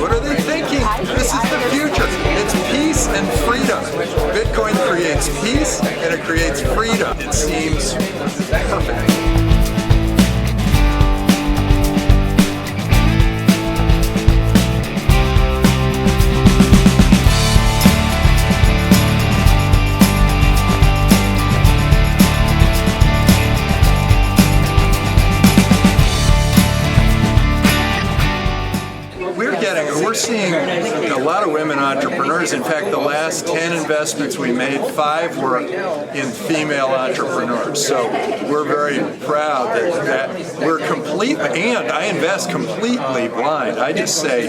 What are they thinking? This is the future. It's peace and freedom. Bitcoin creates peace and it creates freedom. It seems perfect. We're seeing a lot of women entrepreneurs. In fact, the last 10 investments we made, 5 were in female entrepreneurs. So we're very proud that we're completely, and I invest completely blind. I just say,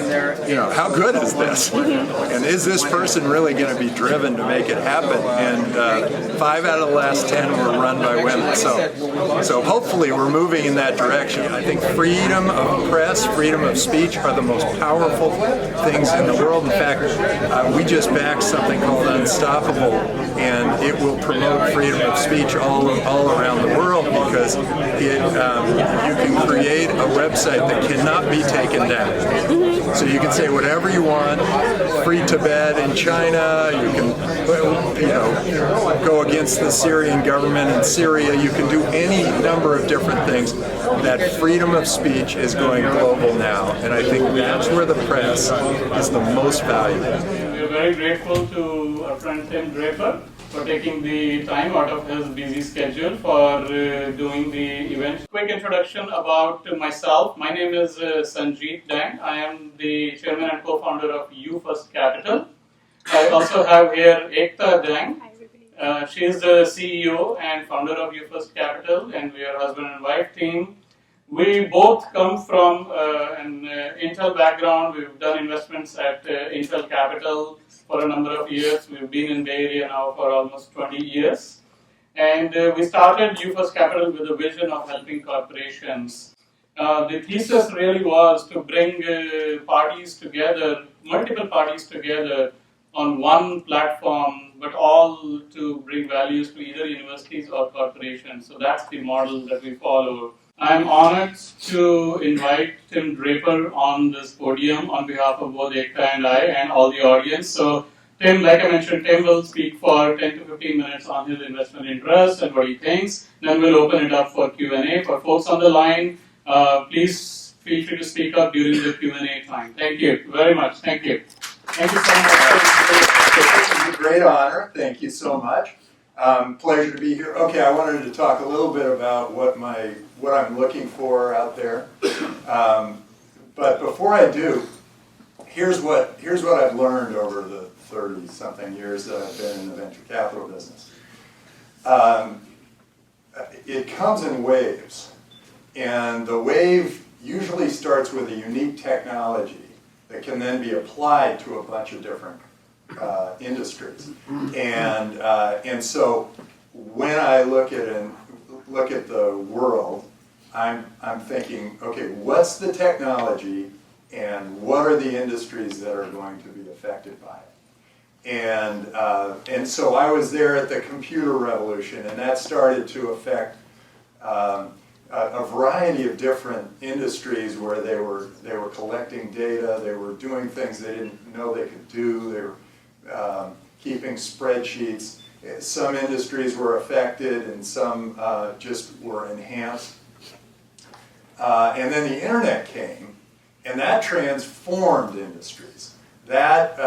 how good is this? And is this person really going to be driven to make it happen? And 5 out of the last 10 were run by women. So hopefully we're moving in that direction. I think freedom of press, freedom of speech are the most powerful things in the world. In fact, we just backed something called Unstoppable, and it will promote freedom of speech all around the world because you can create a website that cannot be taken down. So you can say whatever you want, free Tibet in China, you can go against the Syrian government in Syria, you can do any number of different things. That freedom of speech is going global now, and I think that's where the press is the most valuable. We're very grateful to our friend Tim Draper for taking the time out of his busy schedule for doing the event. Quick introduction about myself. My name is Sanjeet Dang. I am the chairman and co-founder of You First Capital. I also have here Ekta Dang. She is the CEO and founder of You First Capital, and we are husband and wife team. We both come from an Intel background. We've done investments at Intel Capital for a number of years. We've been in Bay Area now for almost 20 years. And we started You First Capital with a vision of helping corporations. The thesis really was to bring parties together, multiple parties together on one platform, but all to bring values to either universities or corporations. So that's the model that we follow. I'm honored to invite Tim Draper on this podium on behalf of both Ekta and I and all the audience. So Tim, like I mentioned, Tim will speak for 10 to 15 minutes on his investment interest and what he thinks. Then we'll open it up for Q&A. For folks on the line, please feel free to speak up during the Q&A time. Thank you very much. Thank you. Thank you so much. It's a great honor. Thank you so much. Pleasure to be here. Okay, I wanted to talk a little bit about what I'm looking for out there. But before I do, here's what I've learned over the 30-something years that I've been in the venture capital business. It comes in waves, and the wave usually starts with a unique technology that can then be applied to a bunch of different industries. And so when I look at the world, I'm thinking, okay, what's the technology and what are the industries that are going to be affected by it? And so I was there at the computer revolution, and that started to affect a variety of different industries where they were collecting data, they were doing things they didn't know they could do, they were keeping spreadsheets. Some industries were affected and some just were enhanced. And then the internet came, and that transformed industries. That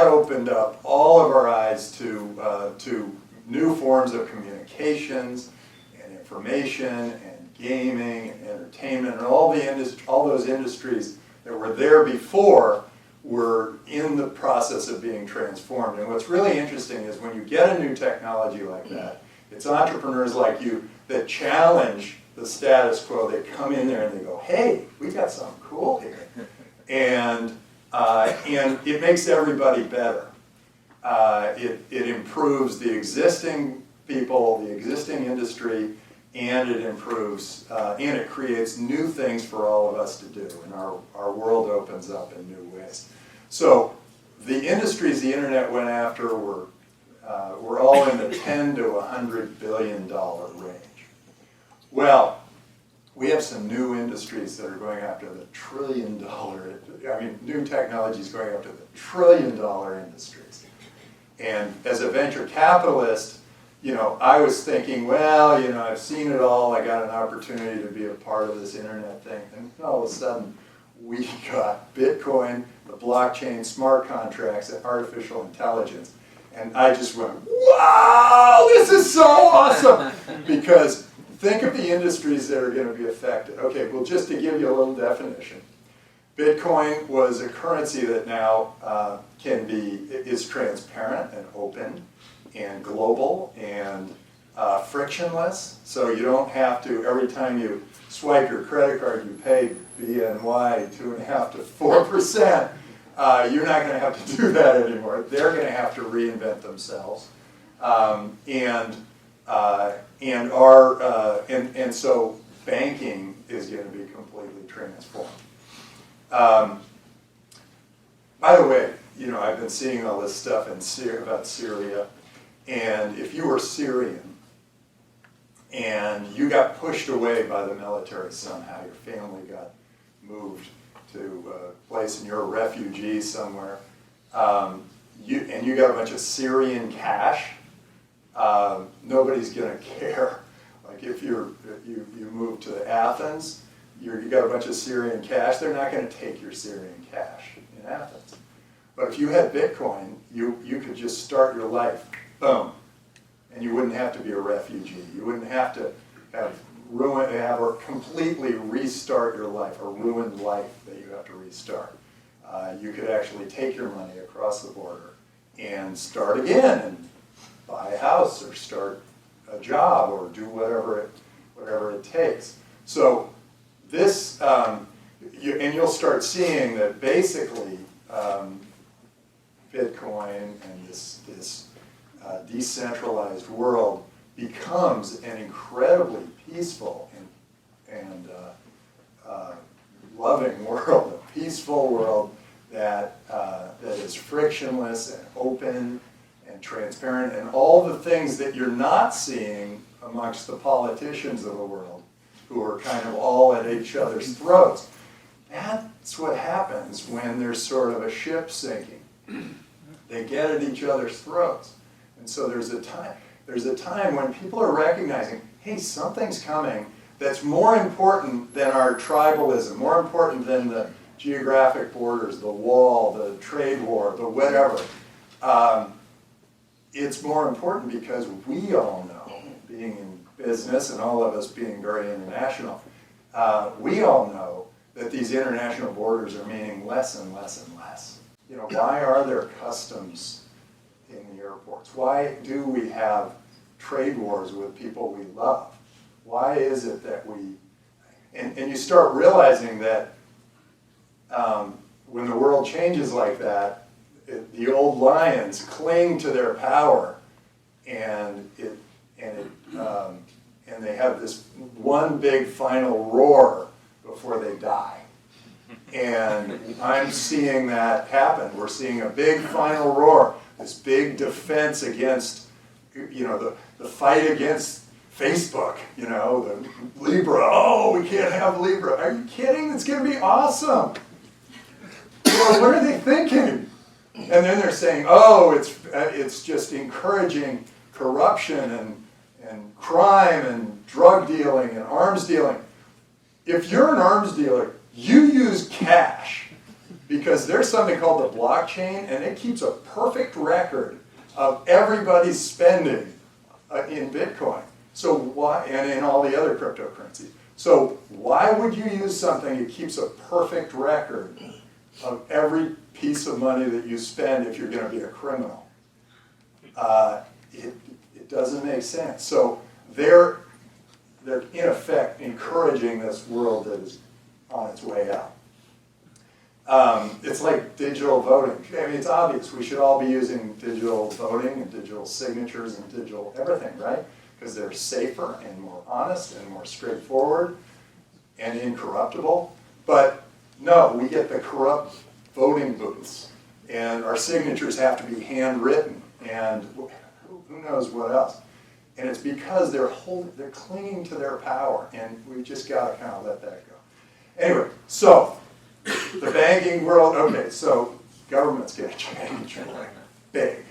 opened up all of our eyes to new forms of communications and information and gaming and entertainment, and all those industries that were there before were in the process of being transformed. And what's really interesting is when you get a new technology like that, it's entrepreneurs like you that challenge the status quo. They come in there and they go, hey, we got something cool here. And it makes everybody better. It improves the existing people, the existing industry, and it improves, and it creates new things for all of us to do, and our world opens up in new ways. So the industries the internet went after were all in the $10 to $100 billion range. Well, we have have some new industries that are going after the trillion-dollar, new technologies going after the trillion-dollar industries. And as a venture capitalist, I was thinking, well, I've seen it all, I got an opportunity to be a part of this internet thing, and all of a sudden, we got Bitcoin, the blockchain, smart contracts, and artificial intelligence. And I just went, wow, this is so awesome! Because think of the industries that are going to be affected. Okay, well, just to give you a little definition, Bitcoin was a currency that now is transparent and open and global and frictionless. So you don't have to, every time you swipe your credit card, you pay BNY 2.5 to 4%. You're not going to have to do that anymore. They're going to have to reinvent themselves. And so banking is going to be completely transformed. By the way, I've been seeing all this stuff about Syria, and if you were Syrian and you got pushed away by the military somehow, your family got moved to a place and you're a refugee somewhere, and you got a bunch of Syrian cash, nobody's going to care. Like if you move to Athens, you got a bunch of Syrian cash, they're not going to take your Syrian cash in Athens. But if you had Bitcoin, you could just start your life, boom, and you wouldn't have to be a refugee. You wouldn't have to have or completely restart your life, a ruined life that you have to restart. You could actually take your money across the border and start again and buy a house or start a job or do whatever it takes. So this, you'll start seeing that basically Bitcoin and this decentralized world becomes an incredibly peaceful and loving world, a peaceful world that is frictionless and open and transparent, and all the things that you're not seeing amongst the politicians of the world who are kind of all at each other's throats. That's what happens when there's sort of a ship sinking. They get at each other's throats. And so there's a time when people are recognizing, hey, something's coming that's more important than our tribalism, more important than the geographic borders, the wall, the trade war, the whatever. It's more important because we all know, being in business and all of us being very international, we all know that these international borders are meaning less and less and less. Why are there customs in the airports? Why do we have trade wars with people we love? Why is it that and you start realizing that when the world changes like that, the old lions cling to their power, and they have this one big final roar before they die. And I'm seeing that happen. We're seeing a big final roar, this big defense against, the fight against Facebook, the Libra. Oh, we can't have Libra. Are you kidding? It's going to be awesome. What are they thinking? And then they're saying, oh, it's just encouraging corruption and crime and drug dealing and arms dealing. If you're an arms dealer, you use cash because there's something called the blockchain, and it keeps a perfect record of everybody's spending in Bitcoin. So why, and in all the other cryptocurrencies. So why would you use something that keeps a perfect record of every piece of money that you spend if you're going to be a criminal? It doesn't make sense. So they're in effect encouraging this world that is on its way out. It's like digital voting. It's obvious. We should all be using digital voting and digital signatures and digital everything, right? Because they're safer and more honest and more straightforward and incorruptible. But no, we get the corrupt voting booths, and our signatures have to be handwritten, and who knows what else. And it's because they're clinging to their power, and we've just got to kind of let that go. Anyway, so the banking world, okay, so government's going to change big.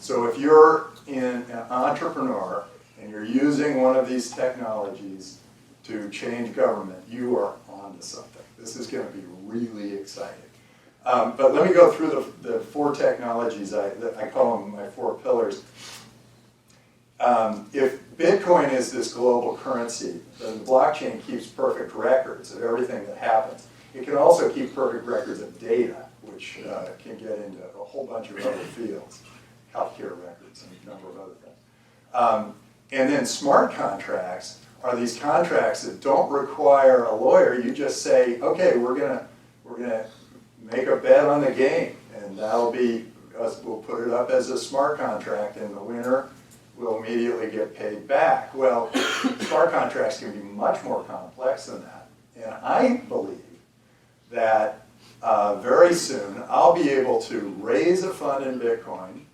So if you're an entrepreneur and you're using one of these technologies to change government, you are onto something. This is going to be really exciting. But let me go through the 4 technologies. I call them my 4 pillars. If Bitcoin is this global currency, then the blockchain keeps perfect records of everything that happens. It can also keep perfect records of data, which can get into a whole bunch of other fields, healthcare records and a number of other things. And then smart contracts are these contracts that don't require a lawyer. You just say, okay, we're gonna make a bet on the game, and that'll be us. We'll put it up as a smart contract, and the winner will immediately get paid back. Well, smart contracts can be much more complex than that, and I believe that very soon I'll be able to raise a fund in Bitcoin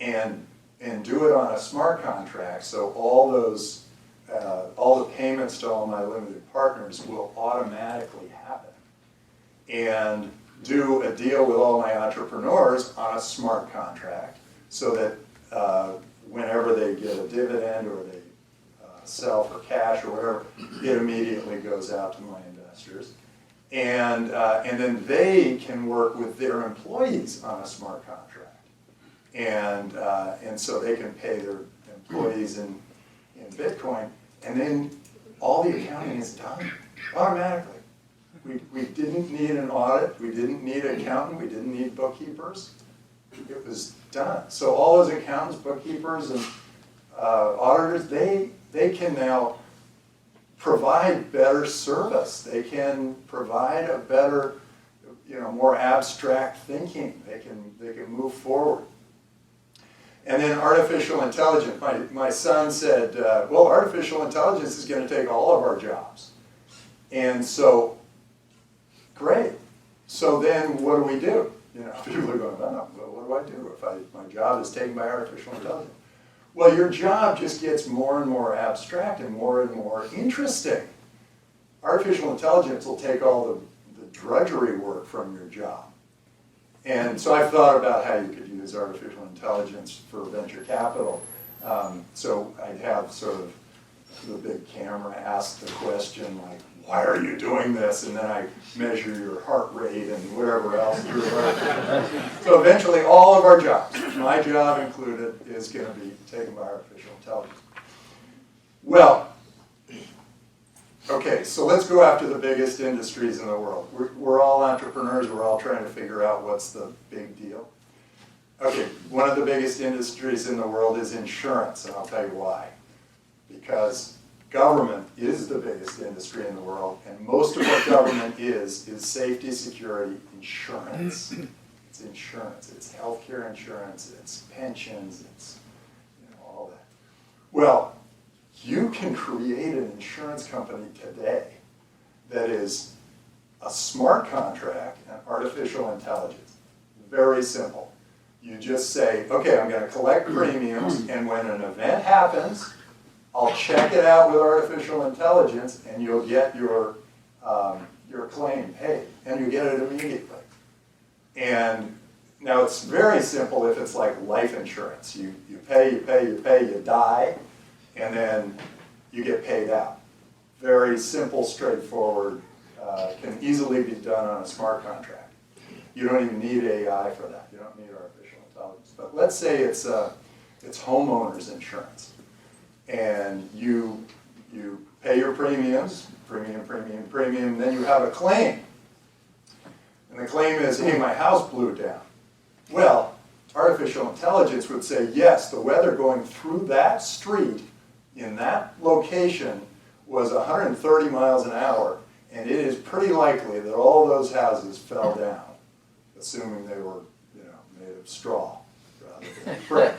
and do it on a smart contract, so all the payments to all my limited partners will automatically happen, and do a deal with all my entrepreneurs on a smart contract, so that whenever they get a dividend or they sell for cash or whatever, it immediately goes out to my investors. And then they can work with their employees on a smart contract. And so they can pay their employees in Bitcoin, and then all the accounting is done automatically. We didn't need an audit, we didn't need an accountant, we didn't need bookkeepers. It was done. So all those accountants, bookkeepers, and auditors, they can now provide better service. They can provide a better, more abstract thinking. They can move forward. And then artificial intelligence. My son said, well, artificial intelligence is going to take all of our jobs. And so, great. So then what do we do? People are going, oh, well, what do I do if my job is taken by artificial intelligence? Well, your job just gets more and more abstract and more interesting. Artificial intelligence will take all the drudgery work from your job. And so I've thought about how you could use artificial intelligence for venture capital. So I'd have sort of the big camera ask the question, like, why are you doing this? And then I measure your heart rate and whatever else. So eventually all of our jobs, my job included, is going to be taken by artificial intelligence. Well, okay, so let's go after the biggest industries in the world. We're all entrepreneurs. We're all trying to figure out what's the big deal. Okay, one of the biggest industries in the world is insurance, and I'll tell you why. Because government is the biggest industry in the world, and most of what government is safety, security, insurance. It's insurance. It's healthcare insurance. It's pensions. It's all that. Well, you can create an insurance company today that is a smart contract and artificial intelligence. Very simple. You just say, okay, I'm going to collect premiums, and when an event happens, I'll check it out with artificial intelligence, and you'll get your claim paid, and you get it immediately. And now it's very simple if it's like life insurance. You pay, you die, and then you get paid out. Very simple, straightforward, can easily be done on a smart contract. You don't even need AI for that. You don't need artificial intelligence. But let's say it's homeowners insurance. And you pay your premiums, premium, then you have a claim. And the claim is, hey, my house blew down. Well, artificial intelligence would say, yes, the weather going through that street in that location was 130 miles an hour, and it is pretty likely that all those houses fell down, assuming they were, made of straw. Right.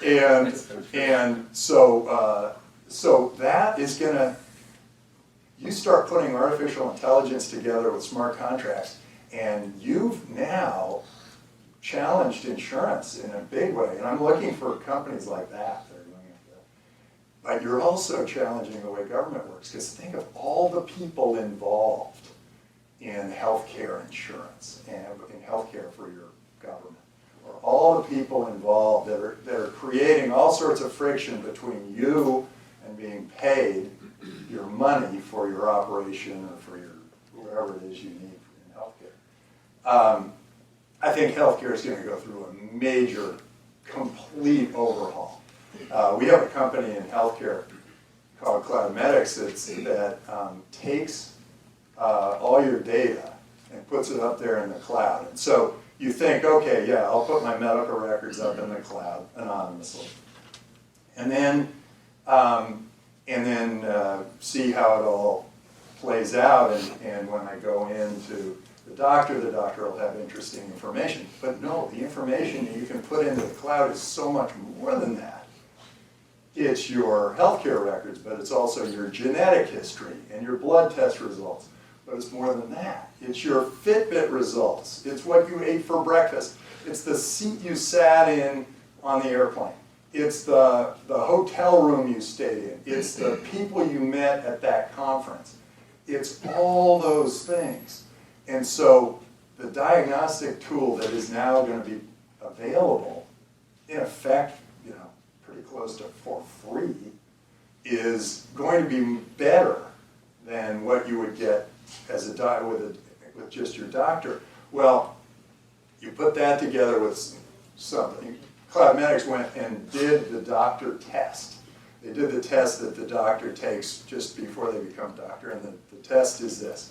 And so that is going to, you start putting artificial intelligence together with smart contracts, and you've now challenged insurance in a big way, and I'm looking for companies like that that are going after that. But you're also challenging the way government works, because think of all the people involved in healthcare insurance and in healthcare for your government, or all the people involved that are creating all sorts of friction between you and being paid your money for your operation or for your whatever it is you need in healthcare. I think healthcare is going to go through a major, complete overhaul. We have a company in healthcare called Cloudmedics that takes all your data and puts it up there in the cloud. And so you think, okay, yeah, I'll put my medical records up in the cloud anonymously, and then see how it all plays out. And when I go into the doctor will have interesting information. But no, the information that you can put into the cloud is so much more than that. It's your healthcare records, but it's also your genetic history and your blood test results. But it's more than that. It's your Fitbit results. It's what you ate for breakfast. It's the seat you sat in on the airplane. It's the hotel room you stayed in. It's the people you met at that conference. It's all those things. And so the diagnostic tool that is now going to be available, in effect, pretty close to for free, is going to be better than what you would get as with just your doctor. Well, you put that together with something. Cloudmedics went and did the doctor test. They did the test that the doctor takes just before they become doctor, and the test is this.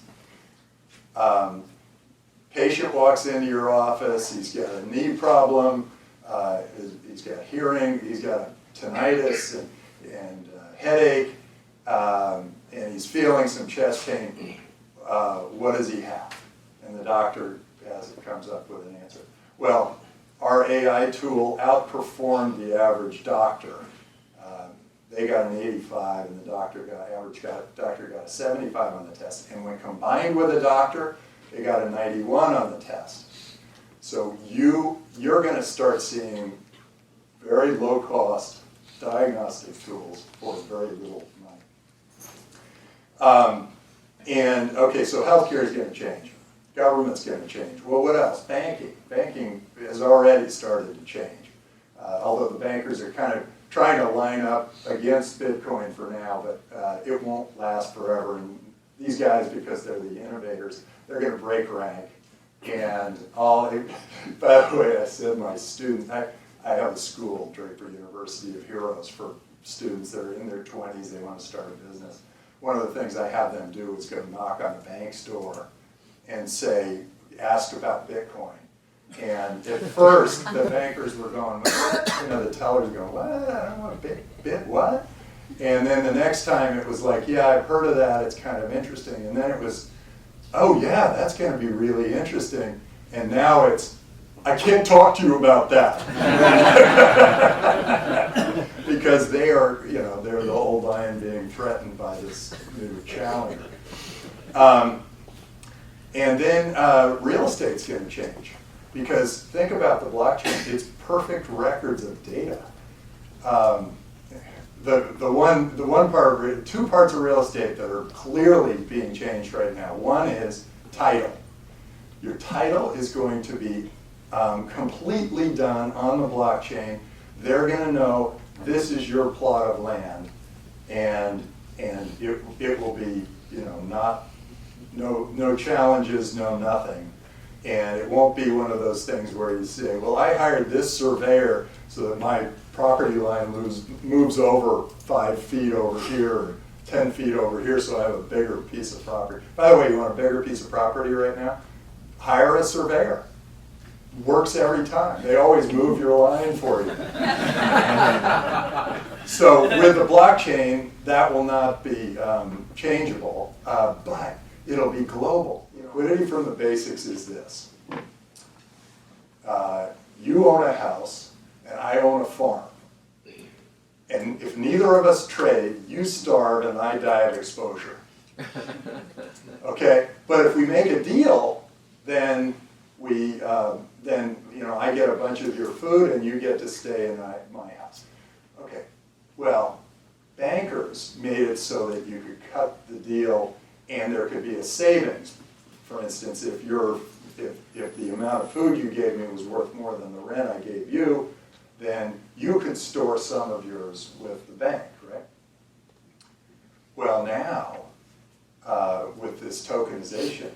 Patient walks into your office, he's got a knee problem, he's got hearing, he's got tinnitus and headache, and he's feeling some chest pain. What does he have? And the doctor comes up with an answer. Well, our AI tool outperformed the average doctor. They got an 85, and the average doctor got a 75 on the test. And when combined with a doctor, they got a 91 on the test. So you're going to start seeing very low-cost diagnostic tools for very little money. And okay, so healthcare is going to change. Government's going to change. Well, what else? Banking. Banking has already started to change. Although the bankers are kind of trying to line up against Bitcoin for now, but it won't last forever. And these guys, because they're the innovators, they're going to break rank. And by the way, I said my student, I have a school, Draper University of Heroes, for students that are in their 20s, they want to start a business. One of the things I have them do is go knock on the bank's door and ask about Bitcoin. And at first, the bankers were going, what? The tellers going, what? I don't want bit what? And then the next time it was like, yeah, I've heard of that, it's kind of interesting. And then it was, oh yeah, that's going to be really interesting. And now it's, I can't talk to you about that. Because they are, they're the old lion being threatened by this new challenger. And then real estate's going to change. Because think about the blockchain, it's perfect records of data. Two parts of real estate that are clearly being changed right now. One is title. Your title is going to be completely done on the blockchain. They're going to know this is your plot of land, and it will be no challenges, no nothing. And it won't be one of those things where you say, well, I hired this surveyor so that my property line moves over 5 feet over here, or 10 feet over here, so I have a bigger piece of property. By the way, you want a bigger piece of property right now? Hire a surveyor. Works every time. They always move your line for you. So with the blockchain, that will not be changeable, but it'll be global. Liquidity from the basics is this. You own a house, and I own a farm. And if neither of us trade, you starve and I die of exposure. Okay? But if we make a deal, then then I get a bunch of your food and you get to stay in my house. Okay, well, bankers made it so that you could cut the deal and there could be a savings. For instance, if the amount of food you gave me was worth more than the rent I gave you, then you could store some of yours with the bank, right? Well, now, with this tokenization,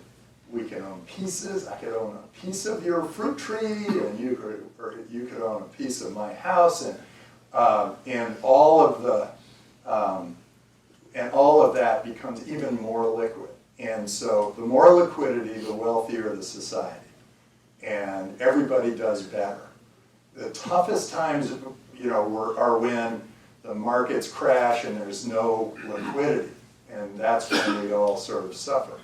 we can own pieces. I could own a piece of your fruit tree, and you could own a piece of my house, and all of that becomes even more liquid. And so, the more liquidity, the wealthier the society, and everybody does better. The toughest times, are when the markets crash and there's no liquidity, and that's when we all sort of suffer.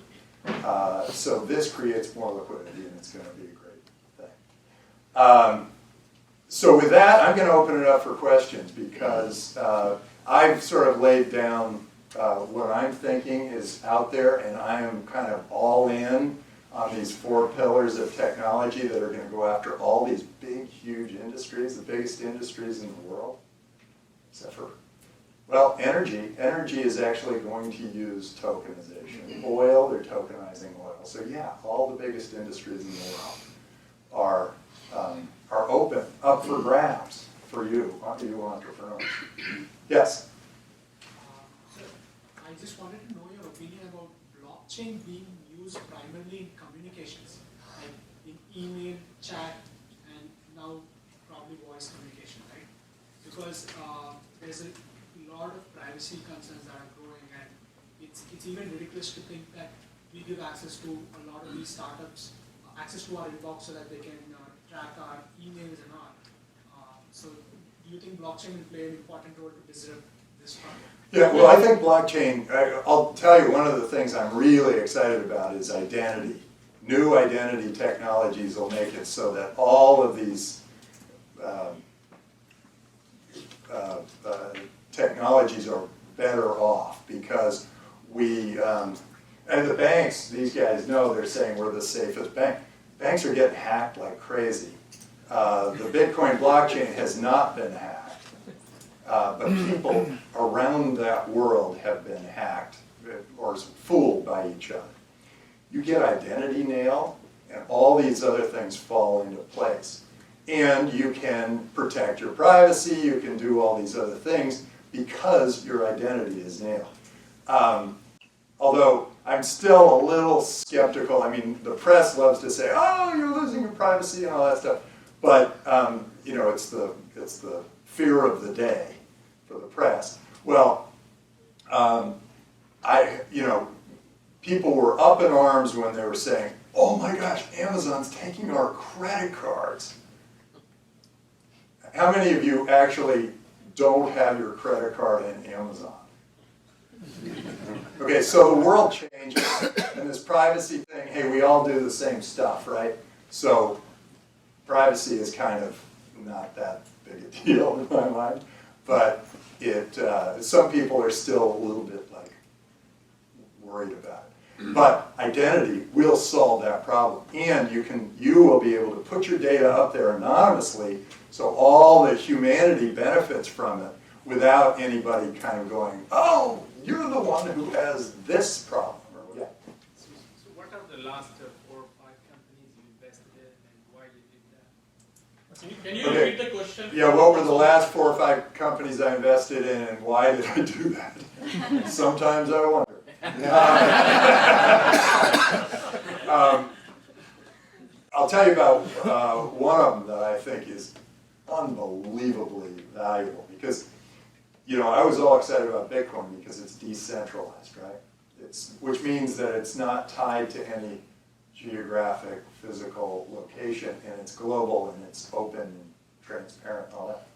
So this creates more liquidity, and it's going to be a great thing. So with that, I'm going to open it up for questions, because I've sort of laid down what I'm thinking is out there, and I am kind of all in on these 4 pillars of technology that are going to go after all these big, huge industries, the biggest industries in the world, except for, well, energy. Energy is actually going to use tokenization. Oil, they're tokenizing oil. So yeah, all the biggest industries in the world are open, up for grabs for you entrepreneurs. Yes? So I just wanted to know your opinion about blockchain being used primarily in communications, like in email, chat, and now probably voice communication, right? Because there's a lot of privacy concerns that are growing, and it's even ridiculous to think that we give access to a lot of these startups, access to our inbox so that they can track our emails and all. So do you think blockchain will play an important role to disrupt this problem? Yeah, well, I think blockchain, I'll tell you, one of the things I'm really excited about is identity. New identity technologies will make it so that all of these technologies are better off, because and the banks, these guys know, they're saying we're the safest bank. Banks are getting hacked like crazy. The Bitcoin blockchain has not been hacked, but people around that world have been hacked or fooled by each other. You get identity nailed, and all these other things fall into place. And you can protect your privacy, you can do all these other things because your identity is nailed. Although I'm still a little skeptical. I mean, the press loves to say, "Oh, you're losing your privacy" and all that stuff. But it's the fear of the day for the press. Well, people were up in arms when they were saying, "Oh my gosh, Amazon's taking our credit cards." How many of you actually don't have your credit card in Amazon? Okay, so the world changes, and this privacy thing, hey, we all do the same stuff, right? So privacy is kind of not that big a deal in my mind, but some people are still a little bit like worried about it. But identity will solve that problem, and you will be able to put your data up there anonymously, so all the humanity benefits from it without anybody kind of going, "Oh, you're the one who has this problem." Yeah. So what are the last 4 or 5 companies you invested in, and why you did that? Can you repeat the question? Yeah, what were the last 4 or 5 companies I invested in, and why did I do that? Sometimes I wonder. I'll tell you about one of them that I think is unbelievably valuable, because I was all excited about Bitcoin because it's decentralized, right? Which means that it's not tied to any geographic, physical location, and it's global, and it's open and transparent and all that.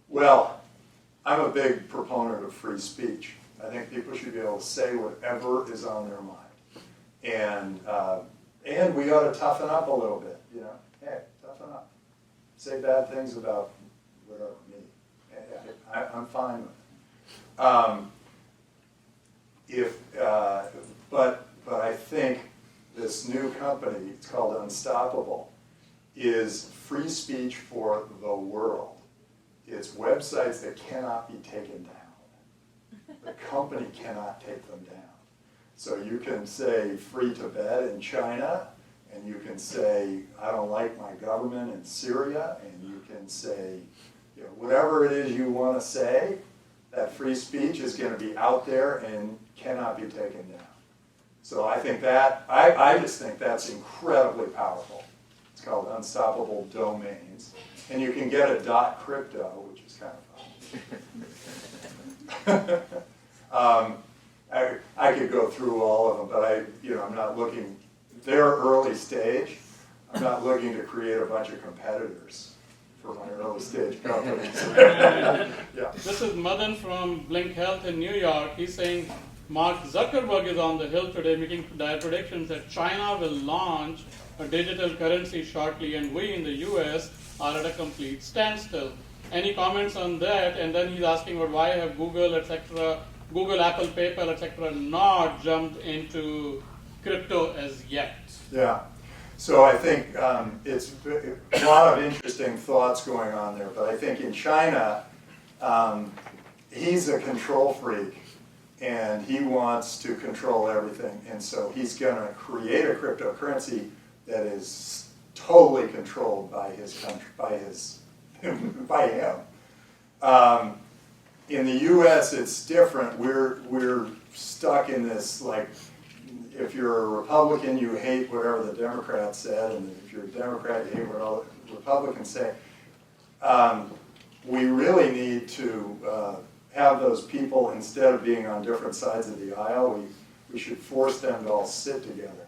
Well, I'm a big proponent of free speech. I think people should be able to say whatever is on their mind. And we ought to toughen up a little bit, Hey, toughen up. Say bad things about whatever, me. I'm fine with it. But I think this new company, it's called Unstoppable, is free speech for the world. It's websites that cannot be taken down. The company cannot take them down. So you can say free Tibet in China, and you can say I don't like my government in Syria, and you can say whatever it is you want to say. That free speech is going to be out there and cannot be taken down. So I think that, I just think that's incredibly powerful. It's called Unstoppable Domains. And you can get a .crypto, which is kind of fun. I could go through all of them, but I'm not looking, they're early stage. I'm not looking to create a bunch of competitors for my early stage companies. Yeah. This is Madan from Blink Health in New York. He's saying Mark Zuckerberg is on the Hill today making dire predictions that China will launch a digital currency shortly and we in the US are at a complete standstill. Any comments on that? And then he's asking about why have Google, etc., Google, Apple, PayPal, etc., not jumped into crypto as yet? Yeah. So I think it's a lot of interesting thoughts going on there, but I think in China, he's a control freak, and he wants to control everything, and so he's going to create a cryptocurrency that is totally controlled by his country, by him. In the U.S., it's different. We're stuck in this, like, if you're a Republican, you hate whatever the Democrats said, and if you're a Democrat, you hate what all the Republicans say. We really need to have those people, instead of being on different sides of the aisle, we should force them to all sit together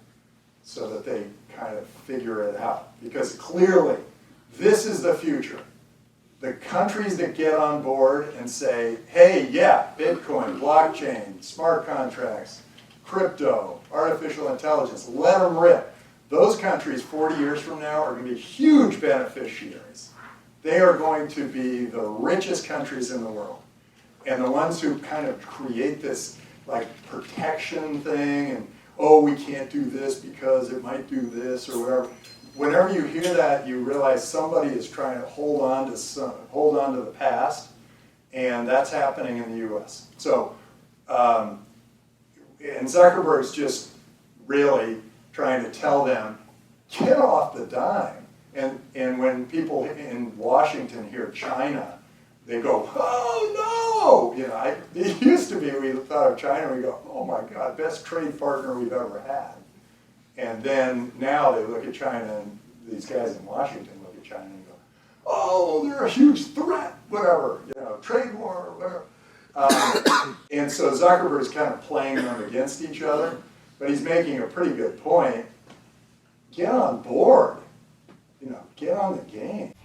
so that they kind of figure it out. Because clearly, this is the future. The countries that get on board and say, hey, yeah, Bitcoin, blockchain, smart contracts, crypto, artificial intelligence, let them rip. Those countries 40 years from now are going to be huge beneficiaries. They are going to be the richest countries in the world. And the ones who kind of create this like protection thing and, oh, we can't do this because it might do this or whatever. Whenever you hear that, you realize somebody is trying to hold on to the past, and that's happening in the U.S. So, and Zuckerberg's just really trying to tell them, get off the dime. And when people in Washington hear China, they go, oh no! It used to be we thought of China, we go, oh my God, best trade partner we've ever had. And then now they look at China, and these guys in Washington look at China and go, oh, they're a huge threat, whatever, trade war, whatever. And so Zuckerberg's kind of playing them against each other, but he's making a pretty good point. Get on board, get on the game.